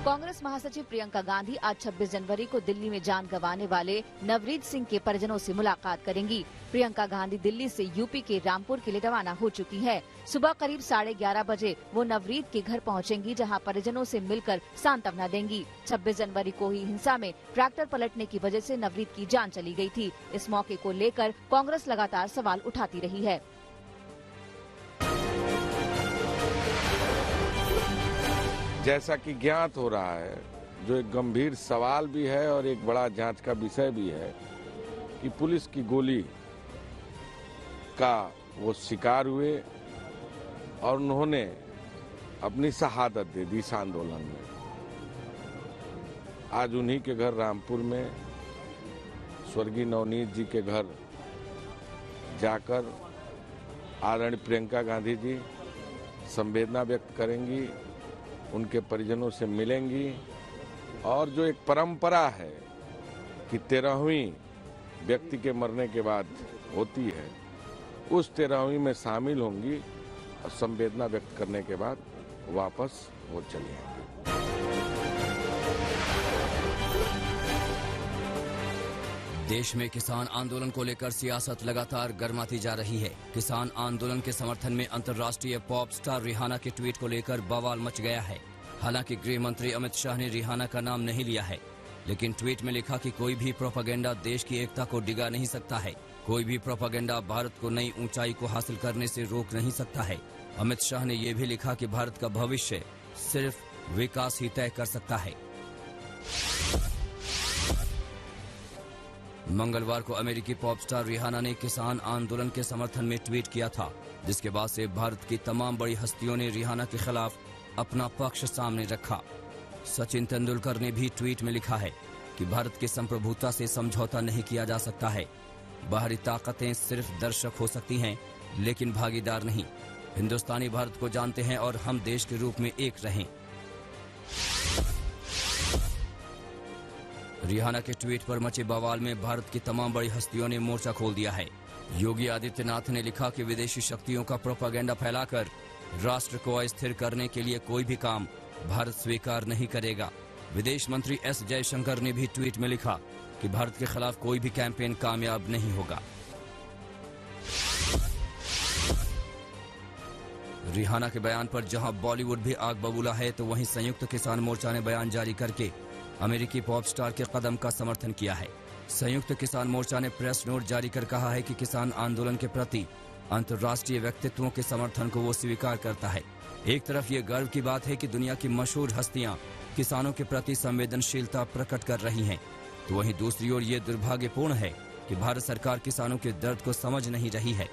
कांग्रेस महासचिव प्रियंका गांधी आज 26 जनवरी को दिल्ली में जान गंवाने वाले नवरीत सिंह के परिजनों से मुलाकात करेंगी। प्रियंका गांधी दिल्ली से यूपी के रामपुर के लिए रवाना हो चुकी है। सुबह करीब 11:30 बजे वो नवरीत के घर पहुंचेंगी, जहां परिजनों से मिलकर सांत्वना देंगी। 26 जनवरी को ही हिंसा में ट्रैक्टर पलटने की वजह से नवरीत की जान चली गई थी। इस मौके को लेकर कांग्रेस लगातार सवाल उठाती रही है। जैसा कि ज्ञात हो रहा है, जो एक गंभीर सवाल भी है और एक बड़ा जांच का विषय भी है कि पुलिस की गोली का वो शिकार हुए और उन्होंने अपनी शहादत दे दी इस आंदोलन में। आज उन्हीं के घर रामपुर में स्वर्गीय नवनीत जी के घर जाकर आदरणीय प्रियंका गांधी जी संवेदना व्यक्त करेंगी, उनके परिजनों से मिलेंगी और जो एक परंपरा है कि 13वीं व्यक्ति के मरने के बाद होती है, उस 13वीं में शामिल होंगी और संवेदना व्यक्त करने के बाद वापस वो चली आएंगी। देश में किसान आंदोलन को लेकर सियासत लगातार गर्माती जा रही है। किसान आंदोलन के समर्थन में अंतर्राष्ट्रीय पॉप स्टार रिहाना के ट्वीट को लेकर बवाल मच गया है। हालांकि गृह मंत्री अमित शाह ने रिहाना का नाम नहीं लिया है, लेकिन ट्वीट में लिखा कि कोई भी प्रोपेगेंडा देश की एकता को डिगा नहीं सकता है। कोई भी प्रोपेगेंडा भारत को नई ऊंचाई को हासिल करने से रोक नहीं सकता है। अमित शाह ने यह भी लिखा कि भारत का भविष्य सिर्फ विकास ही तय कर सकता है। मंगलवार को अमेरिकी पॉप स्टार रिहाना ने किसान आंदोलन के समर्थन में ट्वीट किया था, जिसके बाद से भारत की तमाम बड़ी हस्तियों ने रिहाना के खिलाफ अपना पक्ष सामने रखा। सचिन तेंदुलकर ने भी ट्वीट में लिखा है कि भारत की संप्रभुता से समझौता नहीं किया जा सकता है। बाहरी ताकतें सिर्फ दर्शक हो सकती हैं, लेकिन भागीदार नहीं। हिंदुस्तानी भारत को जानते हैं और हम देश के रूप में एक रहें। रिहाना के ट्वीट पर मचे बवाल में भारत की तमाम बड़ी हस्तियों ने मोर्चा खोल दिया है। योगी आदित्यनाथ ने लिखा कि विदेशी शक्तियों का प्रोपेगेंडा फैलाकर राष्ट्र को अस्थिर करने के लिए कोई भी काम भारत स्वीकार नहीं करेगा। विदेश मंत्री एस जयशंकर ने भी ट्वीट में लिखा कि भारत के खिलाफ कोई भी कैंपेन कामयाब नहीं होगा। रिहाना के बयान पर जहां बॉलीवुड भी आग बबूला है, तो वहीं संयुक्त किसान मोर्चा ने बयान जारी करके अमेरिकी पॉप स्टार के कदम का समर्थन किया है। संयुक्त किसान मोर्चा ने प्रेस नोट जारी कर कहा है कि किसान आंदोलन के प्रति अंतर्राष्ट्रीय व्यक्तित्वों के समर्थन को वो स्वीकार करता है। एक तरफ ये गर्व की बात है कि दुनिया की मशहूर हस्तियां किसानों के प्रति संवेदनशीलता प्रकट कर रही हैं, तो वहीं दूसरी ओर ये दुर्भाग्यपूर्ण है कि भारत सरकार किसानों के दर्द को समझ नहीं रही है।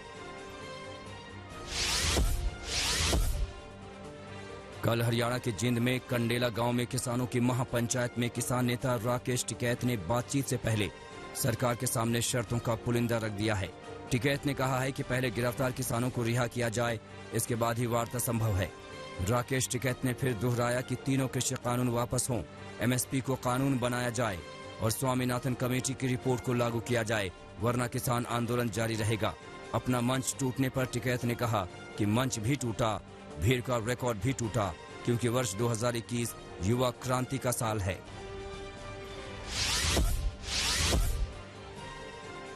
कल हरियाणा के जिंद में कंडेला गांव में किसानों की महापंचायत में किसान नेता राकेश टिकैत ने बातचीत से पहले सरकार के सामने शर्तों का पुलिंदा रख दिया है। टिकैत ने कहा है कि पहले गिरफ्तार किसानों को रिहा किया जाए, इसके बाद ही वार्ता संभव है। राकेश टिकैत ने फिर दोहराया कि तीनों कृषि कानून वापस हों, एमएसपी को कानून बनाया जाए और स्वामीनाथन कमेटी की रिपोर्ट को लागू किया जाए, वरना किसान आंदोलन जारी रहेगा। अपना मंच टूटने पर टिकैत ने कहा कि मंच भी टूटा, भीड़ का रिकॉर्ड भी टूटा, क्योंकि वर्ष 2021 युवा क्रांति का साल है।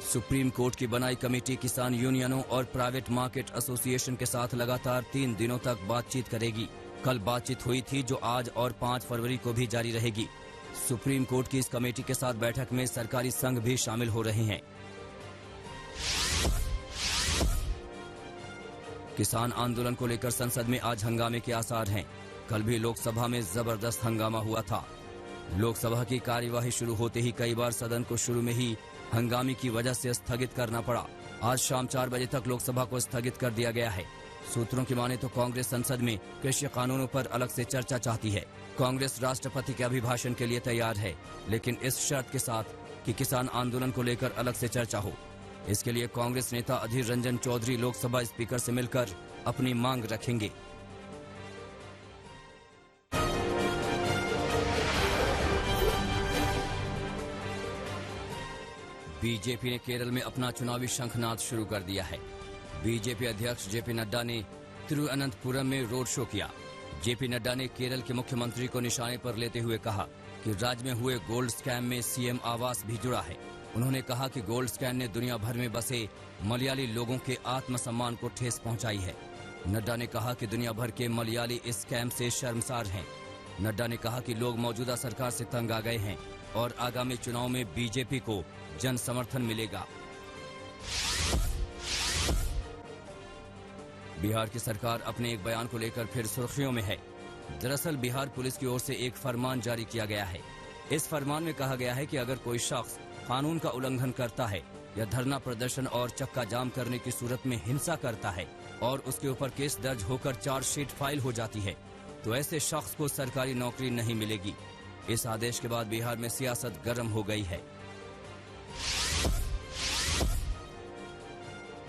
सुप्रीम कोर्ट की बनाई कमेटी किसान यूनियनों और प्राइवेट मार्केट एसोसिएशन के साथ लगातार 3 दिनों तक बातचीत करेगी। कल बातचीत हुई थी, जो आज और 5 फरवरी को भी जारी रहेगी। सुप्रीम कोर्ट की इस कमेटी के साथ बैठक में सरकारी संघ भी शामिल हो रहे हैं। किसान आंदोलन को लेकर संसद में आज हंगामे के आसार हैं। कल भी लोकसभा में जबरदस्त हंगामा हुआ था। लोकसभा की कार्यवाही शुरू होते ही कई बार सदन को शुरू में ही हंगामे की वजह से स्थगित करना पड़ा। आज शाम 4 बजे तक लोकसभा को स्थगित कर दिया गया है। सूत्रों की माने तो कांग्रेस संसद में कृषि कानूनों पर अलग से चर्चा चाहती है। कांग्रेस राष्ट्रपति के अभिभाषण के लिए तैयार है, लेकिन इस शर्त के साथ कि किसान आंदोलन को लेकर अलग से चर्चा हो। इसके लिए कांग्रेस नेता अधीर रंजन चौधरी लोकसभा स्पीकर से मिलकर अपनी मांग रखेंगे। बीजेपी ने केरल में अपना चुनावी शंखनाद शुरू कर दिया है। बीजेपी अध्यक्ष जेपी नड्डा ने तिरुअनंतपुरम में रोड शो किया, जेपी नड्डा ने केरल के मुख्यमंत्री को निशाने पर लेते हुए कहा कि राज्य में हुए गोल्ड स्कैम में सीएम आवास भी जुड़ा है। उन्होंने कहा कि गोल्ड स्कैम ने दुनिया भर में बसे मलयाली लोगों के आत्मसम्मान को ठेस पहुंचाई है। नड्डा ने कहा कि दुनिया भर के मलयाली इस स्कैम से शर्मसार हैं। नड्डा ने कहा कि लोग मौजूदा सरकार से तंग आ गए हैं और आगामी चुनाव में बीजेपी को जन समर्थन मिलेगा। बिहार की सरकार अपने एक बयान को लेकर फिर सुर्खियों में है। दरअसल बिहार पुलिस की ओर से एक फरमान जारी किया गया है। इस फरमान में कहा गया है कि अगर कोई शख्स कानून का उल्लंघन करता है या धरना प्रदर्शन और चक्का जाम करने की सूरत में हिंसा करता है और उसके ऊपर केस दर्ज होकर चार्जशीट फाइल हो जाती है तो ऐसे शख्स को सरकारी नौकरी नहीं मिलेगी। इस आदेश के बाद बिहार में सियासत गर्म हो गई है।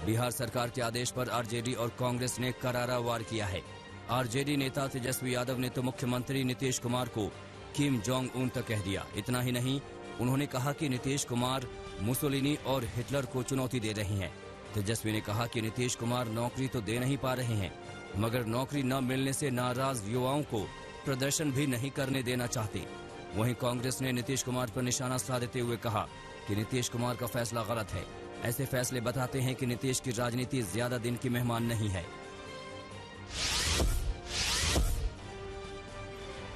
बिहार सरकार के आदेश पर आरजेडी और कांग्रेस ने करारा वार किया है। आरजेडी नेता तेजस्वी यादव ने तो मुख्यमंत्री नीतीश कुमार को किम जोंग उन तक कह दिया। इतना ही नहीं, उन्होंने कहा कि नीतीश कुमार मुसोलिनी और हिटलर को चुनौती दे रहे हैं। तेजस्वी ने कहा कि नीतीश कुमार नौकरी तो दे नहीं पा रहे हैं, मगर नौकरी न मिलने से नाराज युवाओं को प्रदर्शन भी नहीं करने देना चाहते। वहीं कांग्रेस ने नीतीश कुमार पर निशाना साधते हुए कहा कि नीतीश कुमार का फैसला गलत है। ऐसे फैसले बताते हैं कि नीतीश की राजनीति ज्यादा दिन की मेहमान नहीं है।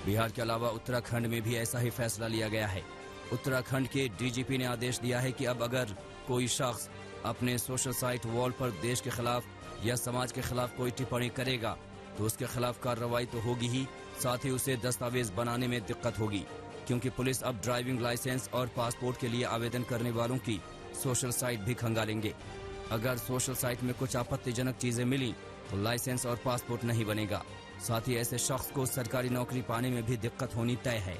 बिहार के अलावा उत्तराखंड में भी ऐसा ही फैसला लिया गया है। उत्तराखंड के डीजीपी ने आदेश दिया है कि अब अगर कोई शख्स अपने सोशल साइट वॉल पर देश के खिलाफ या समाज के खिलाफ कोई टिप्पणी करेगा तो उसके खिलाफ कार्रवाई तो होगी ही, साथ ही उसे दस्तावेज बनाने में दिक्कत होगी, क्योंकि पुलिस अब ड्राइविंग लाइसेंस और पासपोर्ट के लिए आवेदन करने वालों की सोशल साइट भी खंगालेंगे। अगर सोशल साइट में कुछ आपत्तिजनक चीजें मिली तो लाइसेंस और पासपोर्ट नहीं बनेगा। साथ ही ऐसे शख्स को सरकारी नौकरी पाने में भी दिक्कत होनी तय है।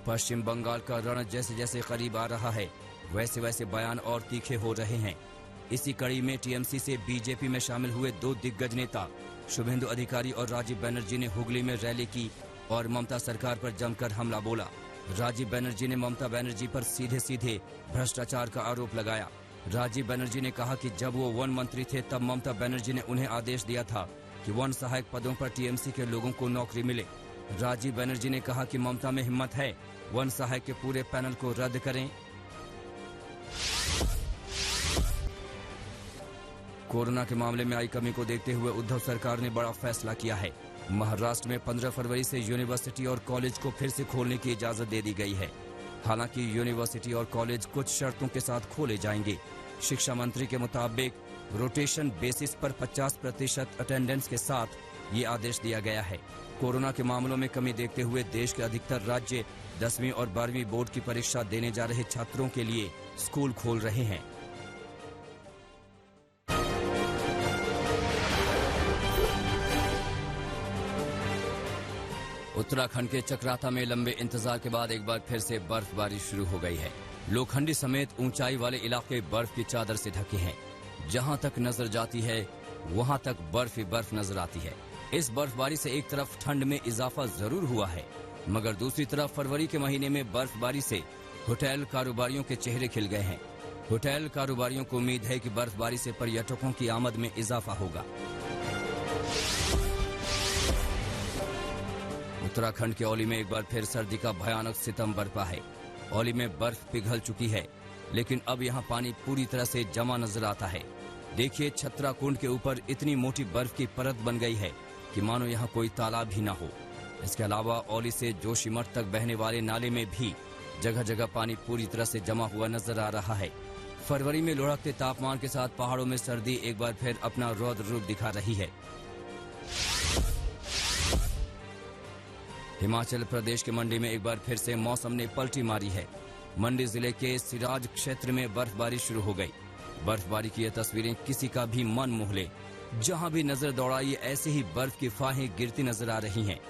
पश्चिम बंगाल का रण जैसे जैसे करीब आ रहा है वैसे वैसे बयान और तीखे हो रहे हैं। इसी कड़ी में टीएमसी से बीजेपी में शामिल हुए दो दिग्गज नेता शुभेंदु अधिकारी और राजीव बनर्जी ने हुगली में रैली की और ममता सरकार पर जमकर हमला बोला। राजीव बनर्जी ने ममता बनर्जी पर सीधे सीधे भ्रष्टाचार का आरोप लगाया। राजीव बनर्जी ने कहा कि जब वो वन मंत्री थे तब ममता बनर्जी ने उन्हें आदेश दिया था कि वन सहायक पदों पर टीएमसी के लोगों को नौकरी मिले। राजीव बनर्जी ने कहा कि ममता में हिम्मत है, वन सहायक के पूरे पैनल को रद्द करें। कोरोना के मामले में आई कमी को देखते हुए उद्धव सरकार ने बड़ा फैसला किया है। महाराष्ट्र में 15 फरवरी से यूनिवर्सिटी और कॉलेज को फिर से खोलने की इजाजत दे दी गई है। हालांकि यूनिवर्सिटी और कॉलेज कुछ शर्तों के साथ खोले जाएंगे। शिक्षा मंत्री के मुताबिक रोटेशन बेसिस पर 50% अटेंडेंस के साथ ये आदेश दिया गया है। कोरोना के मामलों में कमी देखते हुए देश के अधिकतर राज्य 10वीं और 12वीं बोर्ड की परीक्षा देने जा रहे छात्रों के लिए स्कूल खोल रहे हैं। उत्तराखंड के चक्राता में लंबे इंतजार के बाद एक बार फिर से बर्फबारी शुरू हो गई है। लोखंडी समेत ऊंचाई वाले इलाके बर्फ की चादर से ढके हैं। जहां तक नजर जाती है वहां तक बर्फ ही बर्फ नजर आती है। इस बर्फबारी से एक तरफ ठंड में इजाफा जरूर हुआ है, मगर दूसरी तरफ फरवरी के महीने में बर्फबारी से होटल कारोबारियों के चेहरे खिल गए हैं। होटल कारोबारियों को उम्मीद है कि बर्फबारी से पर्यटकों की आमद में इजाफा होगा। उत्तराखंड के औली में एक बार फिर सर्दी का भयानक सितम बरपा है। औली में बर्फ पिघल चुकी है, लेकिन अब यहाँ पानी पूरी तरह से जमा नजर आता है। देखिए, छत्रा कुंड के ऊपर इतनी मोटी बर्फ की परत बन गई है कि मानो यहाँ कोई तालाब ही ना हो। इसके अलावा औली से जोशीमठ तक बहने वाले नाले में भी जगह जगह पानी पूरी तरह से जमा हुआ नजर आ रहा है। फरवरी में लुढ़कते तापमान के साथ पहाड़ों में सर्दी एक बार फिर अपना रौद्र रूप दिखा रही है। हिमाचल प्रदेश के मंडी में एक बार फिर से मौसम ने पलटी मारी है। मंडी जिले के सिराज क्षेत्र में बर्फबारी शुरू हो गई। बर्फबारी की ये तस्वीरें किसी का भी मन मोह ले। जहां भी नजर दौड़ाई ऐसे ही बर्फ की फाहें गिरती नजर आ रही हैं।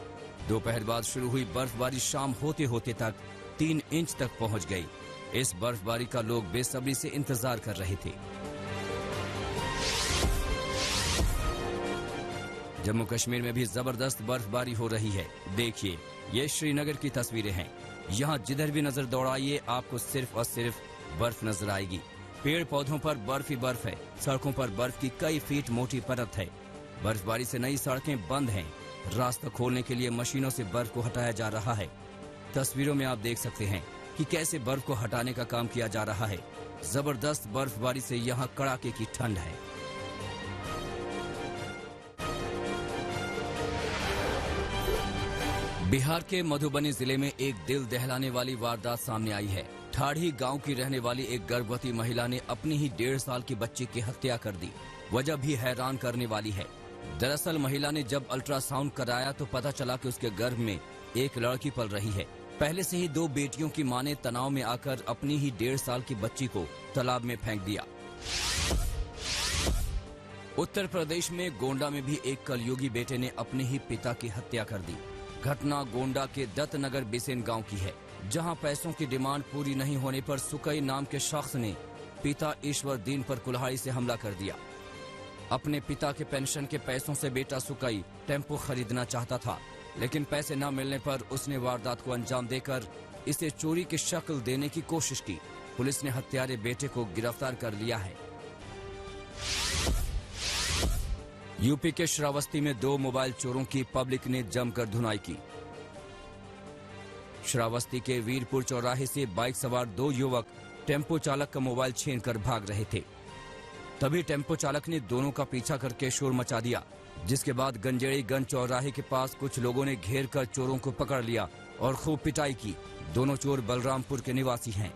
दोपहर बाद शुरू हुई बर्फबारी शाम होते होते तक 3 इंच तक पहुंच गई। इस बर्फबारी का लोग बेसब्री से इंतजार कर रहे थे। जम्मू कश्मीर में भी जबरदस्त बर्फबारी हो रही है। देखिए, ये श्रीनगर की तस्वीरें हैं। यहाँ जिधर भी नजर दौड़ाइए आपको सिर्फ और सिर्फ बर्फ नजर आएगी। पेड़ पौधों पर बर्फ ही बर्फ है। सड़कों पर बर्फ की कई फीट मोटी परत है। बर्फबारी से नई सड़कें बंद हैं। रास्ता खोलने के लिए मशीनों से बर्फ को हटाया जा रहा है। तस्वीरों में आप देख सकते हैं कि कैसे बर्फ को हटाने का काम किया जा रहा है। जबरदस्त बर्फबारी से यहाँ कड़ाके की ठंड है। बिहार के मधुबनी जिले में एक दिल दहलाने वाली वारदात सामने आई है। ठाड़ी गांव की रहने वाली एक गर्भवती महिला ने अपनी ही 1.5 साल की बच्ची की हत्या कर दी। वजह भी हैरान करने वाली है। दरअसल महिला ने जब अल्ट्रासाउंड कराया तो पता चला कि उसके गर्भ में एक लड़की पल रही है। पहले से ही 2 बेटियों की मां ने तनाव में आकर अपनी ही 1.5 साल की बच्ची को तालाब में फेंक दिया। उत्तर प्रदेश में गोंडा में भी एक कलयुगी बेटे ने अपने ही पिता की हत्या कर दी। घटना गोंडा के दत्तनगर बिसेन गांव की है, जहां पैसों की डिमांड पूरी नहीं होने पर सुकई नाम के शख्स ने पिता ईश्वर दीन पर कुल्हाड़ी से हमला कर दिया। अपने पिता के पेंशन के पैसों से बेटा सुकई टेम्पो खरीदना चाहता था, लेकिन पैसे न मिलने पर उसने वारदात को अंजाम देकर इसे चोरी की शक्ल देने की कोशिश की। पुलिस ने हत्यारे बेटे को गिरफ्तार कर लिया है। यूपी के श्रावस्ती में 2 मोबाइल चोरों की पब्लिक ने जमकर धुनाई की। श्रावस्ती के वीरपुर चौराहे से बाइक सवार 2 युवक टेम्पो चालक का मोबाइल छीनकर भाग रहे थे। तभी टेम्पो चालक ने दोनों का पीछा करके शोर मचा दिया, जिसके बाद गंजेड़ीगंज चौराहे के पास कुछ लोगों ने घेर कर चोरों को पकड़ लिया और खूब पिटाई की। दोनों चोर बलरामपुर के निवासी हैं।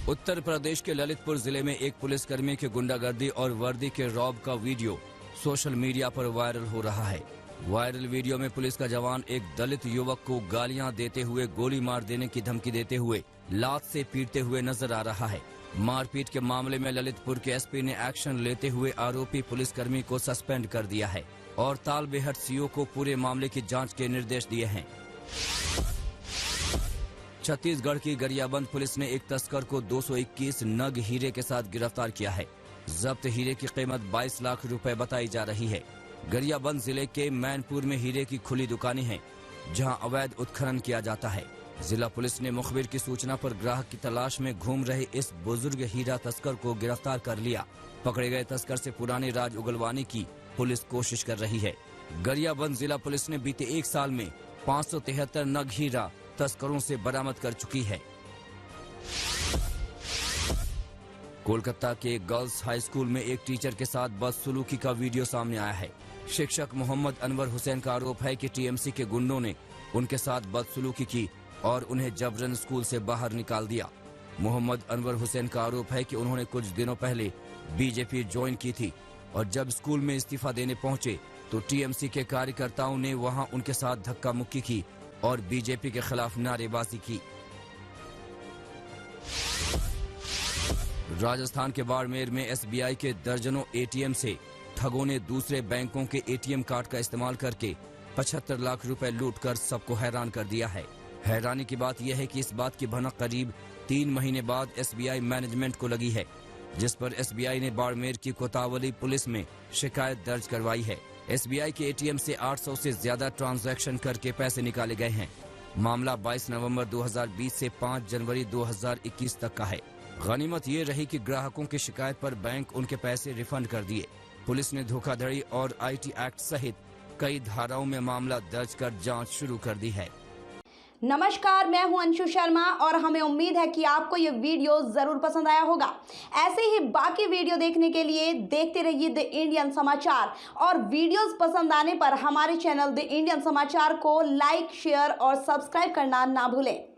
उत्तर प्रदेश के ललितपुर जिले में एक पुलिसकर्मी की गुंडागर्दी और वर्दी के रौब का वीडियो सोशल मीडिया पर वायरल हो रहा है। वायरल वीडियो में पुलिस का जवान एक दलित युवक को गालियां देते हुए गोली मार देने की धमकी देते हुए लात से पीटते हुए नजर आ रहा है। मारपीट के मामले में ललितपुर के एसपी ने एक्शन लेते हुए आरोपी पुलिसकर्मी को सस्पेंड कर दिया है और तालबेहट सीओ को पूरे मामले की जांच के निर्देश दिए हैं। छत्तीसगढ़ की गरियाबंद पुलिस ने एक तस्कर को 221 नग हीरे के साथ गिरफ्तार किया है। जब्त हीरे की कीमत 22 लाख रुपए बताई जा रही है। गरियाबंद जिले के मैनपुर में हीरे की खुली दुकानें हैं, जहां अवैध उत्खनन किया जाता है। जिला पुलिस ने मुखबिर की सूचना पर ग्राहक की तलाश में घूम रहे इस बुजुर्ग हीरा तस्कर को गिरफ्तार कर लिया। पकड़े गए तस्कर से पुराने राज उगलवाने की पुलिस कोशिश कर रही है। गरियाबंद जिला पुलिस ने बीते 1 साल में 573 नग हीरा तस्करों से बरामद कर चुकी है। कोलकाता के गर्ल्स हाई स्कूल में एक टीचर के साथ बदसलूकी का वीडियो सामने आया है। शिक्षक मोहम्मद अनवर हुसैन का आरोप है कि टीएमसी के गुंडों ने उनके साथ बदसलूकी की और उन्हें जबरन स्कूल से बाहर निकाल दिया। मोहम्मद अनवर हुसैन का आरोप है कि उन्होंने कुछ दिनों पहले बीजेपी ज्वाइन की थी और जब स्कूल में इस्तीफा देने पहुंचे तो टीएमसी के कार्यकर्ताओं ने वहां उनके साथ धक्का मुक्की की और बीजेपी के खिलाफ नारेबाजी की। राजस्थान के बाड़मेर में एसबीआई के दर्जनों एटीएम से ठगों ने दूसरे बैंकों के एटीएम कार्ड का इस्तेमाल करके 75 लाख रुपए लूटकर सबको हैरान कर दिया है। हैरानी की बात यह है कि इस बात की भनक करीब 3 महीने बाद एसबीआई मैनेजमेंट को लगी है, जिस पर एसबीआई ने बाड़मेर की कोतावली पुलिस में शिकायत दर्ज करवाई है। एसबीआई के एटीएम से 800 से ज्यादा ट्रांजैक्शन करके पैसे निकाले गए हैं। मामला 22 नवंबर 2020 से 5 जनवरी 2021 तक का है। गनीमत ये रही कि ग्राहकों की शिकायत पर बैंक उनके पैसे रिफंड कर दिए। पुलिस ने धोखाधड़ी और आईटी एक्ट सहित कई धाराओं में मामला दर्ज कर जांच शुरू कर दी है। नमस्कार, मैं हूं अंशु शर्मा और हमें उम्मीद है कि आपको ये वीडियो जरूर पसंद आया होगा। ऐसे ही बाकी वीडियो देखने के लिए देखते रहिए द इंडियन समाचार और वीडियोस पसंद आने पर हमारे चैनल द इंडियन समाचार को लाइक, शेयर और सब्सक्राइब करना ना भूलें।